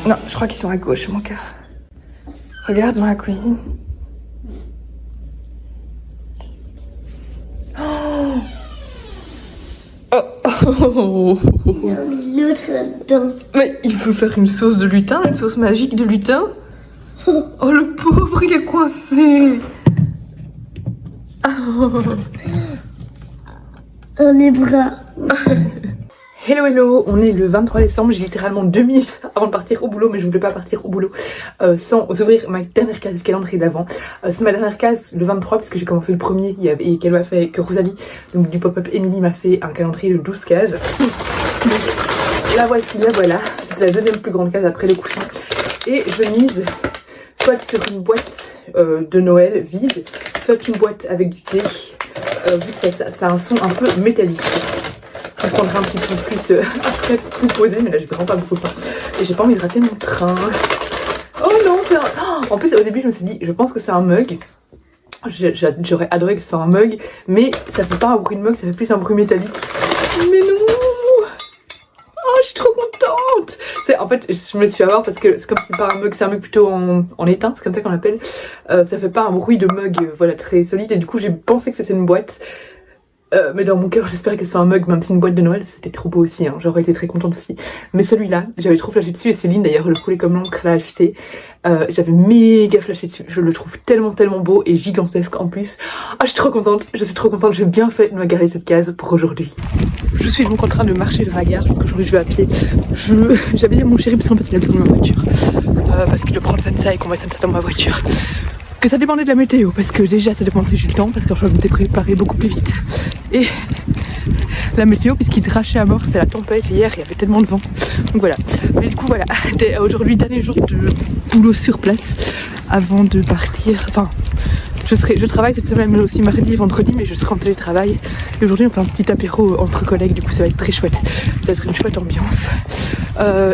Non, je crois qu'ils sont à gauche, mon cœur. Regarde dans la cuisine. Oh. Oh. Il y a l'autre là-dedans. Mais il veut faire une sauce de lutin, une sauce magique de lutin. Oh le pauvre, il est coincé. Oh, les bras. Hello hello, on est le 23 décembre, j'ai littéralement 2 minutes avant de partir au boulot, mais je voulais pas partir au boulot sans ouvrir ma dernière case du calendrier d'avant. C'est ma dernière case le 23 parce que j'ai commencé le premier et qu'elle m'a fait, que Rosalie, donc du pop-up Emily, m'a fait un calendrier de 12 cases. Donc la voici, la voilà, c'était la deuxième plus grande case après les coussins. Et je mise soit sur une boîte de Noël vide, soit une boîte avec du thé, vu que ça a un son un peu métallique. Je prendrai un petit peu plus après plus posé, mais là j'ai vraiment pas beaucoup de temps. Et j'ai pas envie de rater mon train. Oh non, c'est un... En plus au début je me suis dit, je pense que c'est un mug. J'aurais adoré que ce soit un mug, mais ça fait pas un bruit de mug, ça fait plus un bruit métallique. Mais non. Oh, je suis trop contente. En fait, je me suis avoir parce que c'est comme si c'est pas un mug, c'est un mug plutôt en étain, c'est comme ça qu'on l'appelle. Ça fait pas un bruit de mug, voilà, très solide. Et du coup j'ai pensé que c'était une boîte. Mais dans mon cœur j'espère que c'est un mug, même si une boîte de Noël c'était trop beau aussi, hein. J'aurais été très contente aussi. Mais celui-là, j'avais trop flashé dessus et Céline d'ailleurs, le poulet comme l'encre l'a acheté. J'avais méga flashé dessus, je le trouve tellement beau et gigantesque en plus. Ah, je suis trop contente, j'ai bien fait de me garer cette case pour aujourd'hui. Je suis donc en train de marcher vers la gare parce qu'aujourd'hui je vais à pied. J'avais dit à mon chéri parce qu'en fait il a besoin de ma voiture. Parce qu'il doit prendre Sensa et qu'on va Sensa dans ma voiture. Que ça dépendait de la météo, parce que déjà ça dépend si j'ai le temps, parce que je m'étais préparée beaucoup plus vite. Et la météo, puisqu'il drachait à mort, c'était la tempête, et hier il y avait tellement de vent. Donc voilà. Mais du coup voilà, aujourd'hui dernier jour de boulot sur place, avant de partir. Enfin, je travaille cette semaine, mais aussi mardi et vendredi, mais je serai en télétravail. Et aujourd'hui on fait un petit apéro entre collègues, du coup ça va être très chouette. Ça va être une chouette ambiance.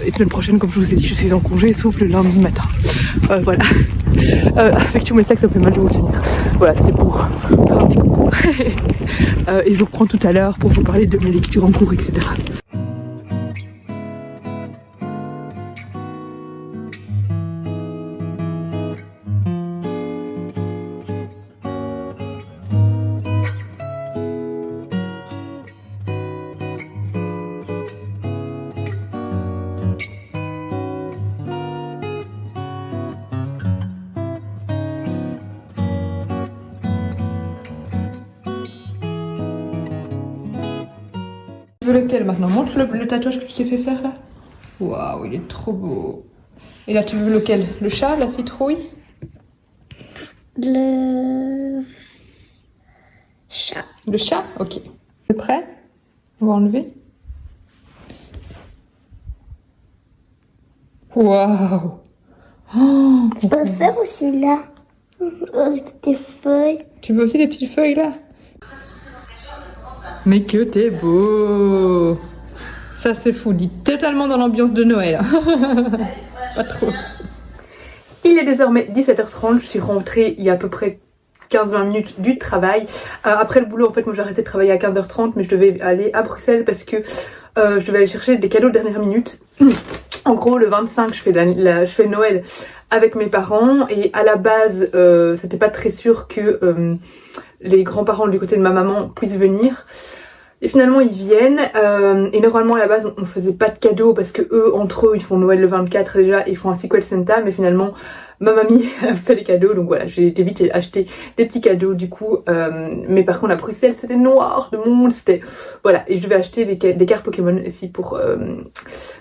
Et semaine prochaine, comme je vous ai dit, je suis en congé, sauf le lundi matin. Voilà. Avec tous mes sacs, ça me fait mal de vous tenir. Voilà, c'était pour faire un petit coucou. Et je vous reprends tout à l'heure pour vous parler de mes lectures en cours, etc. Tu veux lequel maintenant? Montre le tatouage que tu t'es fait faire là. Waouh, il est trop beau. Et là, tu veux lequel? Le chat, la citrouille? Le chat. Le chat? Ok. T'es prêt? On va enlever. Waouh. Oh, On peut faire aussi là. Des feuilles. tu veux aussi des petites feuilles là? Mais que t'es beau! Ça c'est fou, dit totalement dans l'ambiance de Noël. Pas trop. Il est désormais 17h30, je suis rentrée il y a à peu près 15-20 minutes du travail. Après le boulot, en fait, moi j'ai arrêté de travailler à 15h30, mais je devais aller à Bruxelles parce que je devais aller chercher des cadeaux de dernière minute. En gros, le 25, je fais Noël avec mes parents et à la base, c'était pas très sûr que les grands-parents du côté de ma maman puissent venir. Et finalement ils viennent et normalement à la base on faisait pas de cadeaux parce que eux entre eux ils font Noël le 24 déjà et ils font un Secret Santa, mais finalement ma mamie a fait les cadeaux, donc voilà, j'ai été vite acheter des petits cadeaux du coup. Mais par contre à Bruxelles c'était noir de monde, c'était voilà, et je devais acheter des cartes Pokémon aussi pour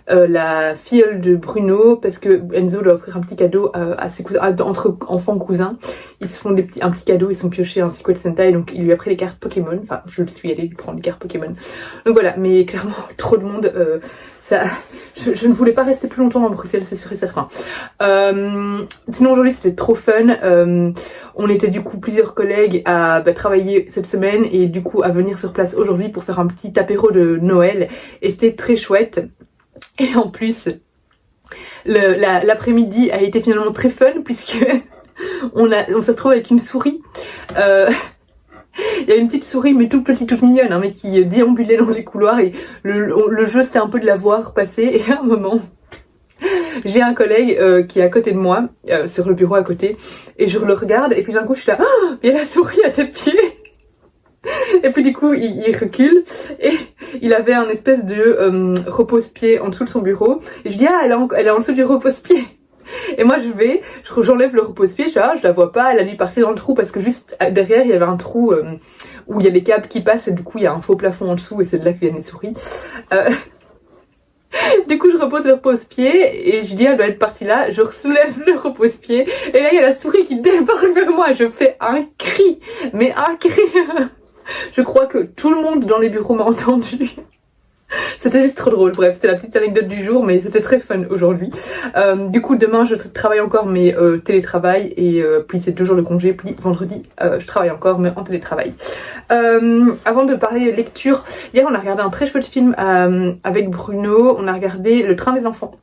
la filleule de Bruno parce que Enzo doit offrir un petit cadeau à ses cousins, entre enfants cousins. Ils se font un petit cadeau, ils sont piochés un Secret Santa et donc il lui a pris les cartes Pokémon. Enfin, je suis allée lui prendre les cartes Pokémon. Donc voilà, mais clairement trop de monde. Je ne voulais pas rester plus longtemps dans Bruxelles, c'est sûr et certain. Sinon aujourd'hui c'était trop fun. On était du coup plusieurs collègues à travailler cette semaine et du coup à venir sur place aujourd'hui pour faire un petit apéro de Noël et c'était très chouette. Et en plus l'après-midi a été finalement très fun puisque on s'est retrouvé avec une souris. Il y a une petite souris mais toute petite, toute mignonne, hein, mais qui déambulait dans les couloirs et le jeu c'était un peu de la voir passer et à un moment J'ai un collègue qui est à côté de moi, sur le bureau à côté, et je le regarde, et puis d'un coup je suis là, oh, il y a la souris à tes pieds. Et puis du coup il recule, et il avait un espèce de repose-pied en dessous de son bureau, et je dis ah elle est en dessous du repose-pied. Et moi j'enlève le repose-pied, je la vois pas, elle a dû partir dans le trou parce que juste derrière il y avait un trou où il y a des câbles qui passent et du coup il y a un faux plafond en dessous et c'est de là que viennent les souris. Du coup je repose le repose-pied et je dis elle doit être partie là, je soulève le repose-pied et là il y a la souris qui débarque vers moi, je fais un cri, mais un cri. Je crois que tout le monde dans les bureaux m'a entendu. C'était juste trop drôle, bref, c'était la petite anecdote du jour, mais c'était très fun aujourd'hui. Du coup, demain, je travaille encore, mais télétravail, et puis c'est 2 jours de congé, puis vendredi, je travaille encore, mais en télétravail. Avant de parler lecture, hier, on a regardé un très chouette film avec Bruno, on a regardé Le Train des enfants.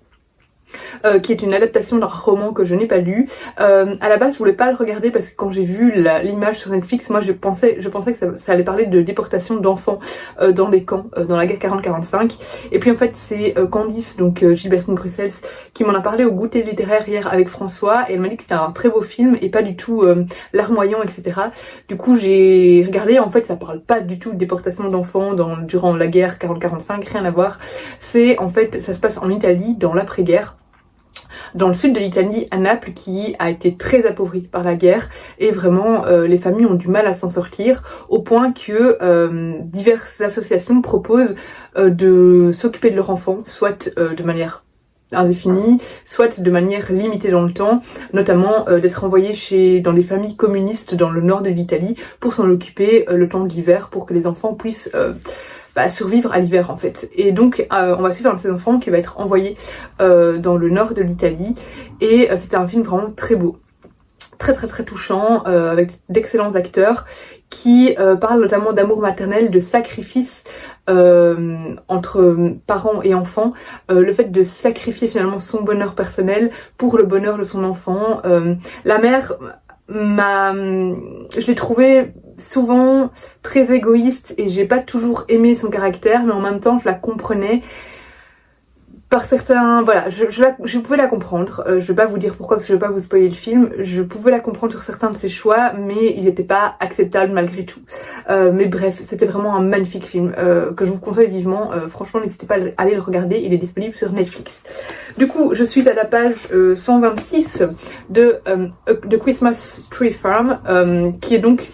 Qui est une adaptation d'un roman que je n'ai pas lu. À la base je voulais pas le regarder parce que quand j'ai vu l'image sur Netflix, moi je pensais que ça allait parler de déportation d'enfants dans des camps, dans la guerre 40-45. Et puis en fait c'est Candice, donc Gilbertine Bruxelles, qui m'en a parlé au goûter littéraire hier avec François, et elle m'a dit que c'était un très beau film et pas du tout larmoyant, etc. Du coup j'ai regardé, en fait ça parle pas du tout de déportation d'enfants durant la guerre 40-45, rien à voir. C'est en fait, ça se passe en Italie dans l'après-guerre, dans le sud de l'Italie, à Naples, qui a été très appauvrie par la guerre, et vraiment les familles ont du mal à s'en sortir, au point que diverses associations proposent de s'occuper de leurs enfants, soit de manière indéfinie, soit de manière limitée dans le temps, notamment d'être envoyés dans des familles communistes dans le nord de l'Italie pour s'en occuper le temps de l'hiver, pour que les enfants puissent survivre à l'hiver en fait. Et donc on va suivre un de ces enfants qui va être envoyé dans le nord de l'Italie, et c'était un film vraiment très beau, très très très touchant, avec d'excellents acteurs qui parlent notamment d'amour maternel, de sacrifice entre parents et enfants, le fait de sacrifier finalement son bonheur personnel pour le bonheur de son enfant. La mère je l'ai trouvée souvent très égoïste et j'ai pas toujours aimé son caractère, mais en même temps je la comprenais par certains, voilà, je pouvais la comprendre. Je vais pas vous dire pourquoi parce que je vais pas vous spoiler le film. Je pouvais la comprendre sur certains de ses choix, mais ils n'étaient pas acceptables malgré tout. Mais bref, c'était vraiment un magnifique film que je vous conseille vivement. Franchement, n'hésitez pas à aller le regarder, il est disponible sur Netflix. Du coup, je suis à la page 126 de The Christmas Tree Farm, qui est donc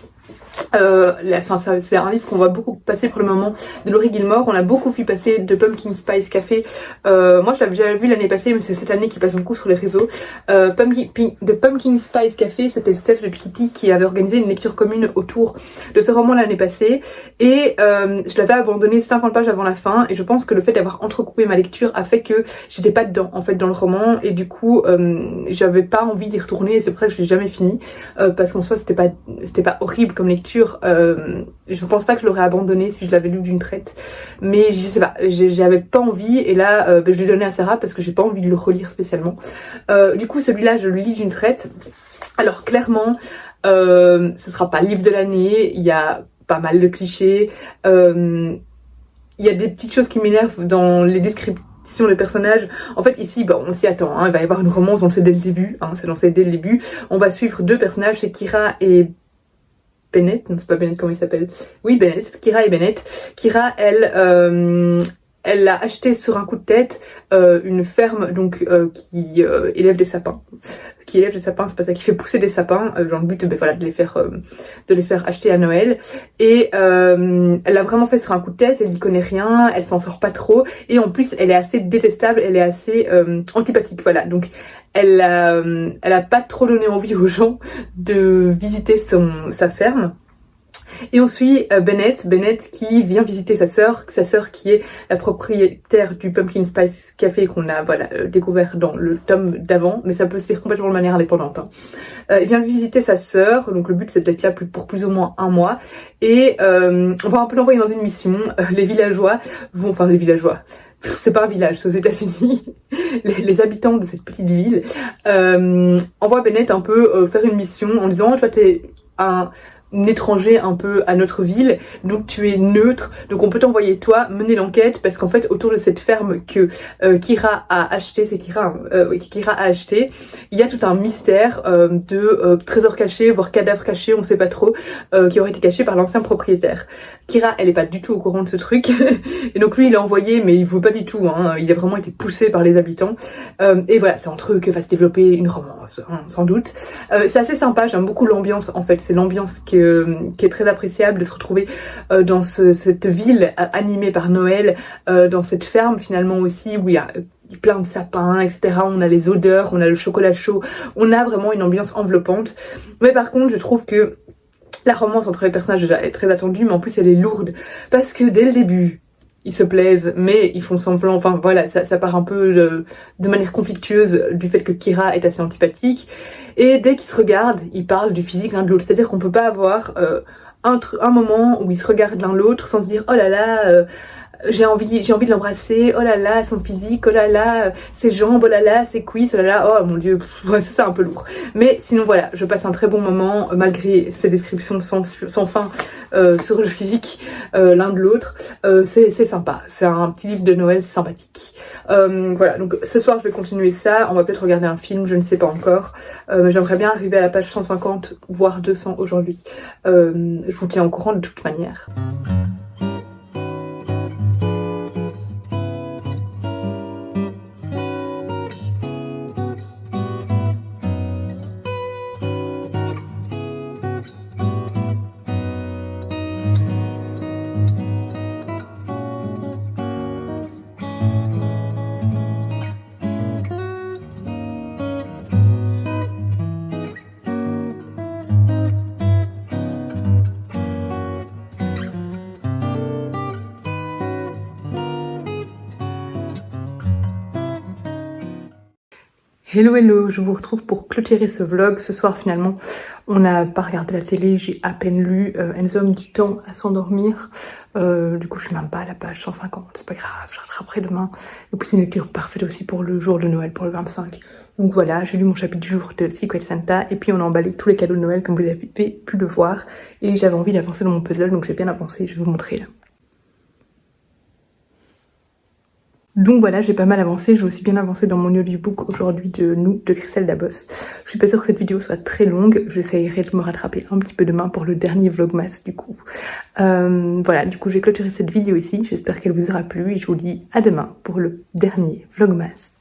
c'est un livre qu'on va beaucoup passer pour le moment de Laurie Gilmore. On a beaucoup vu passer de Pumpkin Spice Café. Moi je l'avais déjà vu l'année passée, mais c'est cette année qui passe beaucoup sur les réseaux. De Pumpkin Spice Café, c'était Steph de Kitty qui avait organisé une lecture commune autour de ce roman l'année passée, et je l'avais abandonné 50 pages avant la fin, et je pense que le fait d'avoir entrecoupé ma lecture a fait que j'étais pas dedans en fait dans le roman, et du coup j'avais pas envie d'y retourner, et c'est pour ça que je l'ai jamais fini, parce qu'en soi c'était pas horrible comme lecture. Je pense pas que je l'aurais abandonné si je l'avais lu d'une traite, mais je sais pas, j'avais pas envie, et là je l'ai donné à Sarah parce que j'ai pas envie de le relire spécialement. Du coup celui-là je le lis d'une traite. Alors clairement ce sera pas le livre de l'année, il y a pas mal de clichés, il y a des petites choses qui m'énervent dans les descriptions des personnages. En fait ici on s'y attend, hein, il va y avoir une romance, on le sait dès le début, hein, c'est lancé dès le début. On va suivre 2 personnages, c'est Kira et Bennett, non c'est pas Bennett, comment il s'appelle? Oui, Bennett, Kira et Bennett. Kira, elle a acheté sur un coup de tête une ferme donc qui élève des sapins. Qui élève des sapins, c'est pas ça, qui fait pousser des sapins dans le but de les faire acheter à Noël. Et elle l'a vraiment fait sur un coup de tête, elle n'y connaît rien, elle s'en sort pas trop, et en plus elle est assez détestable, elle est assez antipathique, voilà. Donc elle a pas trop donné envie aux gens de visiter sa ferme. Et on suit Bennett qui vient visiter sa sœur qui est la propriétaire du Pumpkin Spice Café qu'on a découvert dans le tome d'avant, mais ça peut se lire complètement de manière indépendante. Il vient visiter sa sœur, donc le but c'est d'être là pour plus ou moins 1 mois, et on va un peu l'envoyer dans une mission. Les villageois, c'est pas un village, c'est aux États-Unis. Les habitants de cette petite ville envoient Bennett un peu faire une mission en disant toi t'es un étranger un peu à notre ville, donc tu es neutre, donc on peut t'envoyer toi mener l'enquête, parce qu'en fait autour de cette ferme que Kira a acheté, c'est Kira, Kira a acheté, il y a tout un mystère de trésors cachés, voire cadavres cachés, on sait pas trop, qui aurait été caché par l'ancien propriétaire. Kira, elle est pas du tout au courant de ce truc, et donc lui il a envoyé, mais il veut pas du tout, hein, il a vraiment été poussé par les habitants, et voilà, c'est entre eux que va se développer une romance, hein, sans doute. C'est assez sympa, j'aime beaucoup l'ambiance en fait, c'est l'ambiance qui est très appréciable de se retrouver dans cette ville animée par Noël, dans cette ferme finalement aussi où il y a plein de sapins, etc. On a les odeurs, on a le chocolat chaud, on a vraiment une ambiance enveloppante. Mais par contre, je trouve que la romance entre les personnages déjà est très attendue, mais en plus elle est lourde, parce que dès le début, ils se plaisent, mais ils font semblant, enfin voilà, ça part un peu de manière conflictueuse du fait que Kira est assez antipathique, et dès qu'ils se regardent, ils parlent du physique l'un de l'autre, c'est-à-dire qu'on peut pas avoir un moment où ils se regardent l'un l'autre sans se dire oh là là, j'ai envie de l'embrasser, oh là là, son physique, oh là là, ses jambes, oh là là, ses cuisses, oh là là, oh mon dieu, ouais, ça c'est un peu lourd. Mais sinon voilà, je passe un très bon moment, malgré ces descriptions sans fin sur le physique l'un de l'autre. C'est sympa, c'est un petit livre de Noël sympathique. Voilà, donc ce soir je vais continuer ça, on va peut-être regarder un film, je ne sais pas encore. Mais j'aimerais bien arriver à la page 150, voire 200 aujourd'hui. Je vous tiens au courant de toute manière. Hello hello, je vous retrouve pour clôturer ce vlog. Ce soir finalement on n'a pas regardé la télé, j'ai à peine lu, Enzo a mis du temps à s'endormir, du coup je suis même pas à la page 150, c'est pas grave, je rattraperai demain. Et puis c'est une lecture parfaite aussi pour le jour de Noël, pour le 25. Donc voilà, j'ai lu mon chapitre du jour de Secret Santa et puis on a emballé tous les cadeaux de Noël comme vous avez pu le voir. Et j'avais envie d'avancer dans mon puzzle, donc j'ai bien avancé, je vais vous montrer là. Donc voilà, j'ai pas mal avancé, j'ai aussi bien avancé dans mon audiobook aujourd'hui de Nous de Griselda Boss. Je suis pas sûre que cette vidéo soit très longue, j'essayerai de me rattraper un petit peu demain pour le dernier vlogmas du coup. Voilà, du coup j'ai clôturé cette vidéo ici, j'espère qu'elle vous aura plu et je vous dis à demain pour le dernier vlogmas.